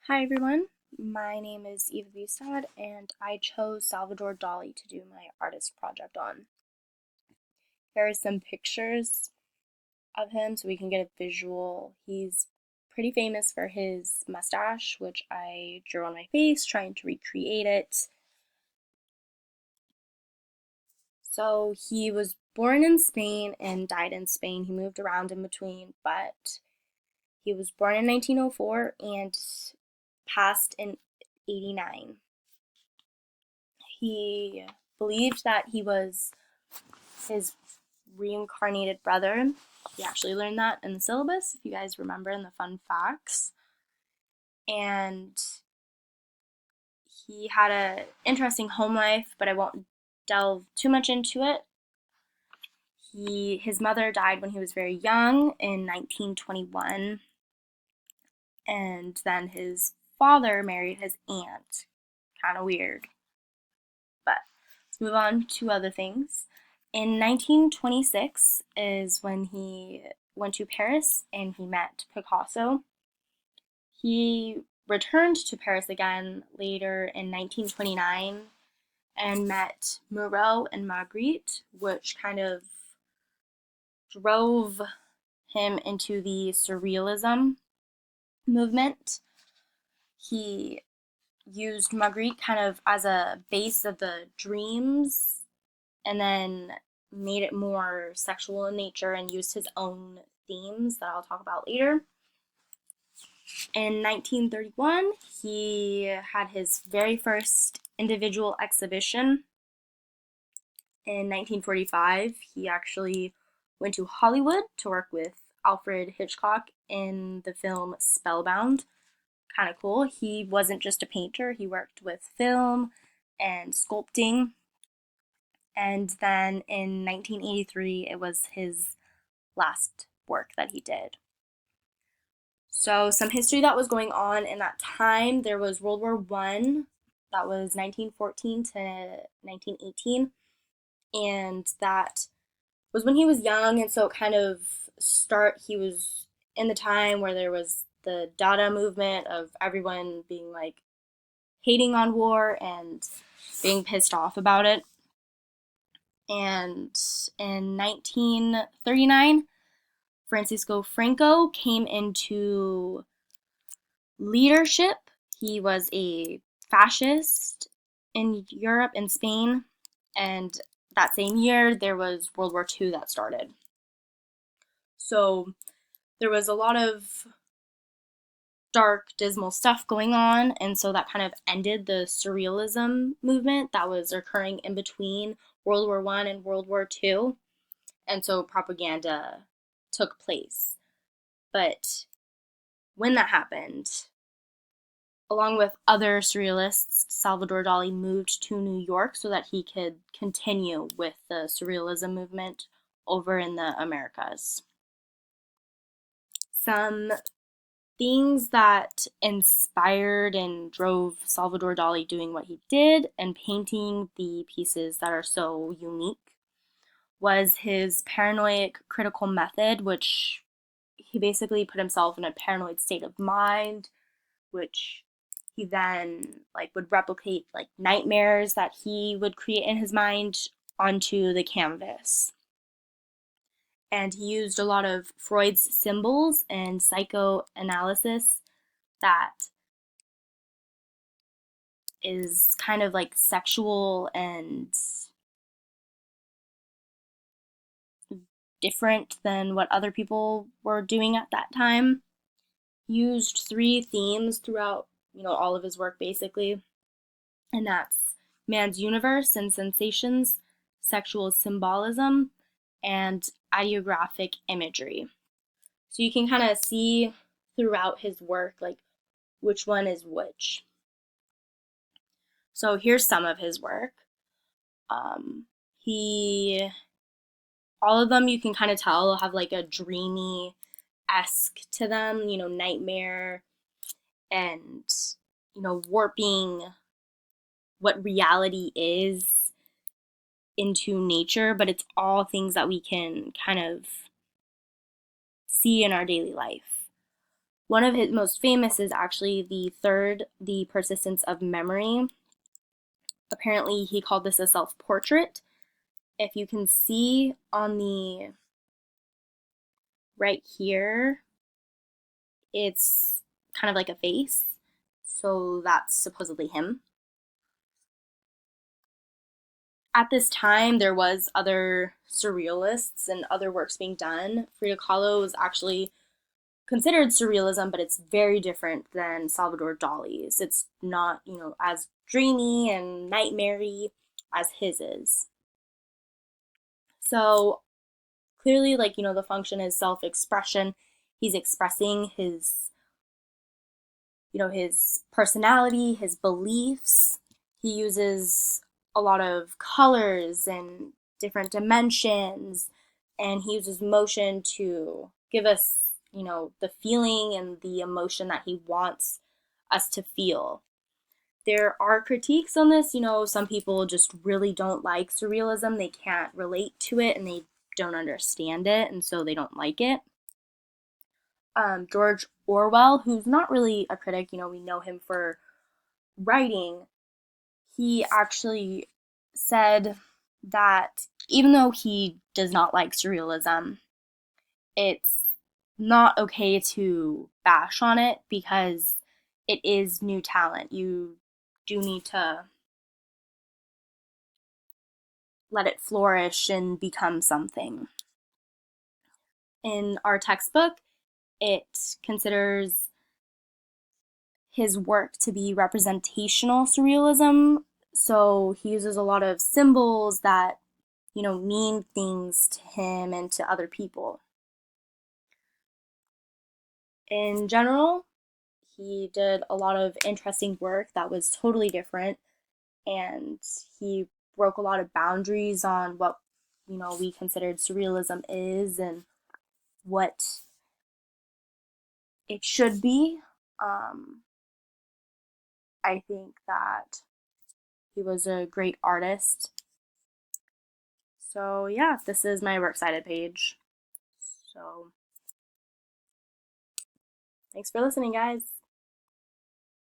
Hi everyone, my name is Eva Bustad and I chose Salvador Dali to do my artist project on. Here are some pictures of him so we can get a visual. He's pretty famous for his mustache, which I drew on my face trying to recreate it. So he was born in Spain and died in Spain. He moved around in between, but he was born in 1904 and passed in 89. He believed that he was his reincarnated brother. He actually learned that in the syllabus, if you guys remember in the fun facts. And he had an interesting home life, but I won't delve too much into it. His mother died when he was very young in 1921, and then his father married his aunt. Kind of weird. But let's move on to other things. In 1926 is when he went to Paris and he met Picasso. He returned to Paris again later in 1929 and met Moreau and Magritte, which kind of drove him into the Surrealism movement. He used Magritte kind of as a base of the dreams and then made it more sexual in nature and used his own themes that I'll talk about later. In 1931, he had his very first individual exhibition. In 1945, he actually went to Hollywood to work with Alfred Hitchcock in the film Spellbound. Kind of cool. He wasn't just a painter, he worked with film and sculpting. And then in 1983, it was his last work that he did. So, some history that was going on in that time, there was World War One, that was 1914 to 1918, and that was when he was young, and so it kind of he was in the time where there was the Dada movement of everyone being like hating on war and being pissed off about it. And in 1939, Francisco Franco came into leadership. He was a fascist in Europe and Spain, and that same year there was World War II that started. So there was a lot of dark, dismal stuff going on, and so that kind of ended the surrealism movement that was occurring in between World War I and World War II, and so propaganda took place. But when that happened, along with other surrealists, Salvador Dali moved to New York so that he could continue with the surrealism movement over in the Americas. Some things that inspired and drove Salvador Dali doing what he did and painting the pieces that are so unique was his paranoid critical method, which he basically put himself in a paranoid state of mind, which he then would replicate nightmares that he would create in his mind onto the canvas. And he used a lot of Freud's symbols and psychoanalysis that is kind of like sexual and different than what other people were doing at that time. He used three themes throughout, all of his work basically, and that's man's universe and sensations, sexual symbolism, and ideographic imagery. So you can kind of see throughout his work which one is which. So here's some of his work. He all of them you can kind of tell have a dreamy esque to them, nightmare and warping what reality is into nature, but it's all things that we can kind of see in our daily life. One of his most famous is actually the third, The Persistence of Memory. Apparently, he called this a self-portrait. If you can see on the right here, it's kind of like a face. So that's supposedly him. At this time, there was other surrealists and other works being done. Frida Kahlo was actually considered surrealism, but it's very different than Salvador Dali's. It's not, as dreamy and nightmare-y as his is. So clearly, the function is self-expression. He's expressing his personality, his beliefs. He uses a lot of colors and different dimensions, and he uses motion to give us, the feeling and the emotion that he wants us to feel. There are critiques on this. Some people just really don't like surrealism. They can't relate to it and they don't understand it, and so they don't like it. George Orwell, who's not really a critic, we know him for writing, he actually said that even though he does not like surrealism, it's not okay to bash on it because it is new talent. You do need to let it flourish and become something. In our textbook, it considers his work to be representational surrealism. So he uses a lot of symbols that, mean things to him and to other people. In general, he did a lot of interesting work that was totally different, and he broke a lot of boundaries on what, we considered surrealism is and what it should be. I think that he was a great artist. So yeah, this is my works cited page. So thanks for listening, guys.